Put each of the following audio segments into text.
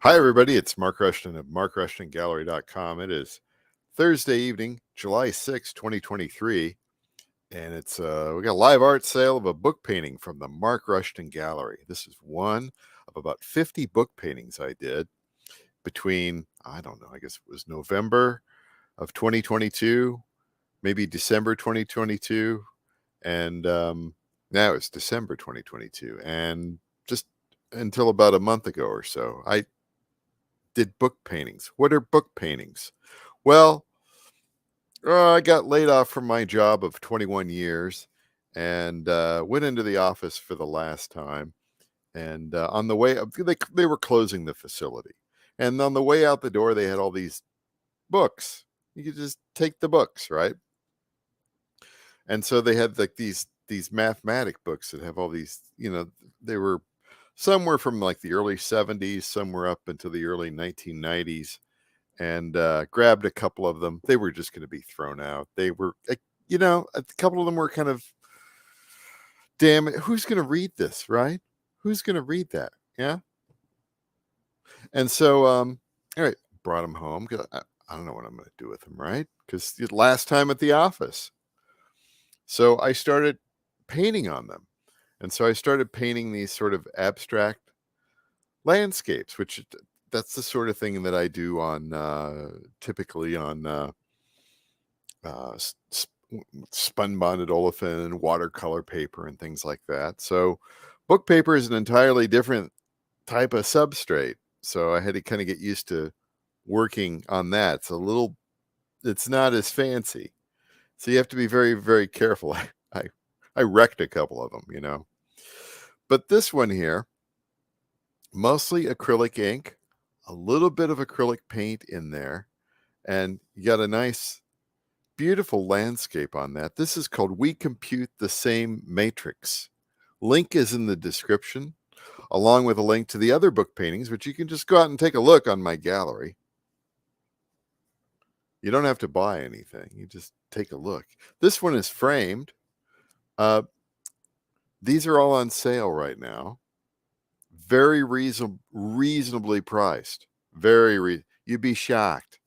Hi, everybody. It's Mark Rushton of markrushtongallery.com. It is Thursday evening, July 6th, 2023, and it's we got a live art sale of a book painting from the Mark Rushton Gallery. This is one of about 50 book paintings I did between, I don't know, I guess it was November of 2022, maybe December 2022, and now it's December 2022, and just until about a month ago or so. I did book paintings. What are book paintings? Well, I got laid off from my job of 21 years and went into the office for the last time. And on the way up, they were closing the facility. And on the way out the door, they had all these books. You could just take the books, right? And so they had like these mathematic books that have all these, they were somewhere from like the early 70s, somewhere up into the early 1990s, and grabbed a couple of them. They were just going to be thrown out. They were, a couple of them were kind of, damn it, who's going to read this, right? Who's going to read that? Yeah. And so, all right, brought them home. I don't know what I'm going to do with them, right? Because the last time at the office. So I started painting on them. And so I started painting these sort of abstract landscapes, which that's the sort of thing that I do on typically on spun bonded olefin and watercolor paper and things like that. So book paper is an entirely different type of substrate. So I had to kind of get used to working on that. It's not as fancy. So you have to be very, very careful. I wrecked a couple of them. But this one here, mostly acrylic ink, a little bit of acrylic paint in there, and you got a nice, beautiful landscape on that. This is called We Compute the Same Matrix. Link is in the description, along with a link to the other book paintings, which you can just go out and take a look on my gallery. You don't have to buy anything. You just take a look. This one is framed. These are all on sale right now. Very reasonably priced. You'd be shocked.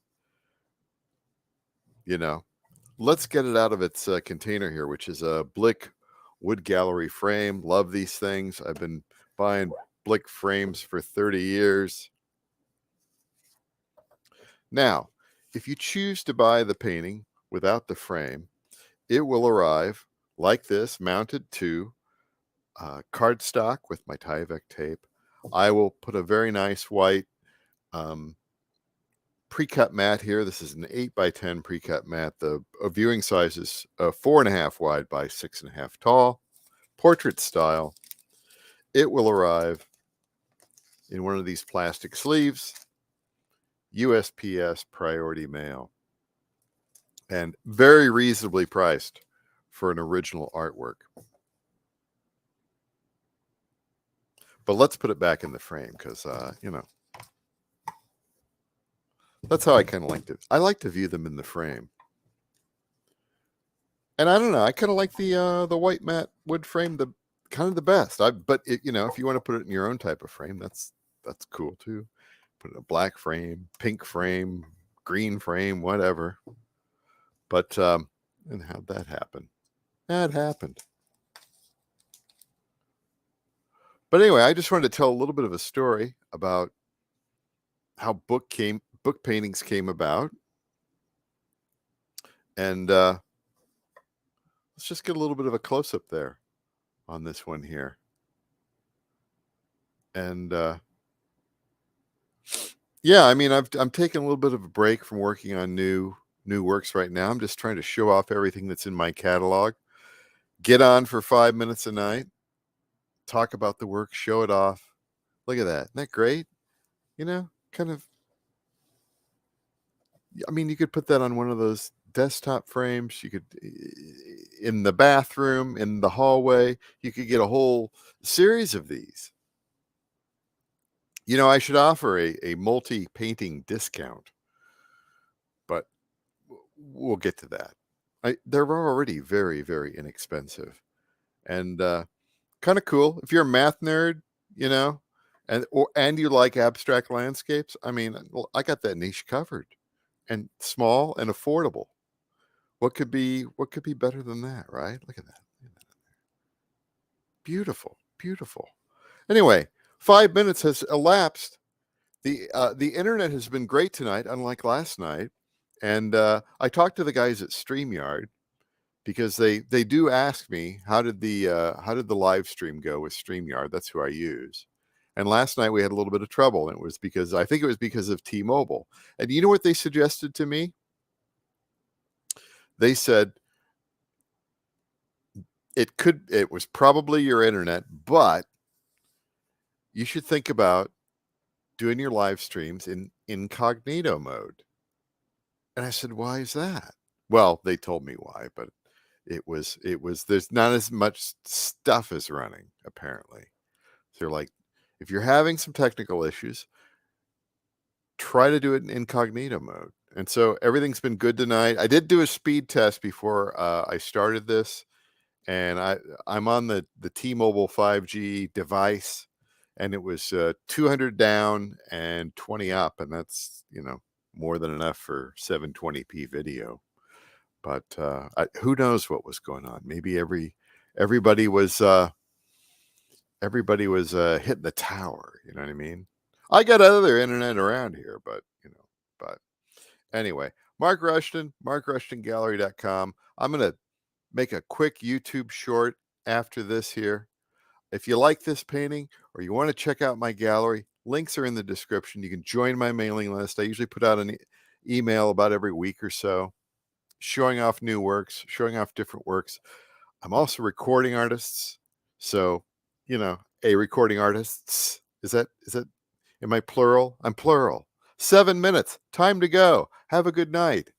Let's get it out of its container here, which is a Blick wood gallery frame. Love these things. I've been buying Blick frames for 30 years. Now, if you choose to buy the painting without the frame, it will arrive like this, mounted to cardstock with my Tyvek tape. I will put a very nice white pre-cut mat here. This is an 8x10 pre-cut mat. The viewing size is 4.5 wide by 6.5 tall, portrait style. It will arrive in one of these plastic sleeves, USPS priority mail, and very reasonably priced for an original artwork. But let's put it back in the frame because, that's how I kind of liked it. I like to view them in the frame. And I don't know, I kind of like the white matte wood frame the best. But if you want to put it in your own type of frame, that's cool too. Put it in a black frame, pink frame, green frame, whatever. But and how'd that happen? That happened. But anyway, I just wanted to tell a little bit of a story about how book paintings came about. And let's just get a little bit of a close-up there on this one here. And yeah, I mean, I'm taking a little bit of a break from working on new works right now. I'm just trying to show off everything that's in my catalog. Get on for 5 minutes a night, talk about the work, show it off. Look at that. Isn't that great? Kind of, I mean, you could put that on one of those desktop frames. You could, in the bathroom, in the hallway, you could get a whole series of these. I should offer a multi-painting discount, but we'll get to that. They're already very, very inexpensive and kind of cool. If you're a math nerd, and you like abstract landscapes, I mean, well, I got that niche covered, and small and affordable. What could be better than that, right? Look at that. Beautiful, beautiful. Anyway, 5 minutes has elapsed. The internet has been great tonight, unlike last night. And I talked to the guys at StreamYard because they do ask me how did the live stream go with StreamYard. That's who I use. And last night we had a little bit of trouble, and I think it was because of T-Mobile. And you know what they suggested to me? They said it was probably your internet, but you should think about doing your live streams in incognito mode. And I said, why is that? Well, they told me why, but it was there's not as much stuff as running, apparently. So they're like, if you're having some technical issues, try to do it in incognito mode. And so everything's been good tonight. I did do a speed test before I started this, and I'm on the T-Mobile 5G device, and it was 200 down and 20 up, and that's more than enough for 720p video. But who knows what was going on? Maybe everybody was hitting the tower. You know what I mean? I got other internet around here, but anyway, Mark Rushton, MarkRushtonGallery.com. I'm gonna make a quick YouTube short after this here. If you like this painting or you want to check out my gallery, links are in the description. You can join my mailing list. I usually put out an email about every week or so, showing off new works, showing off different works. I'm also recording artists. So, a recording artists. Is that, am I plural? I'm plural. 7 minutes. Time to go. Have a good night.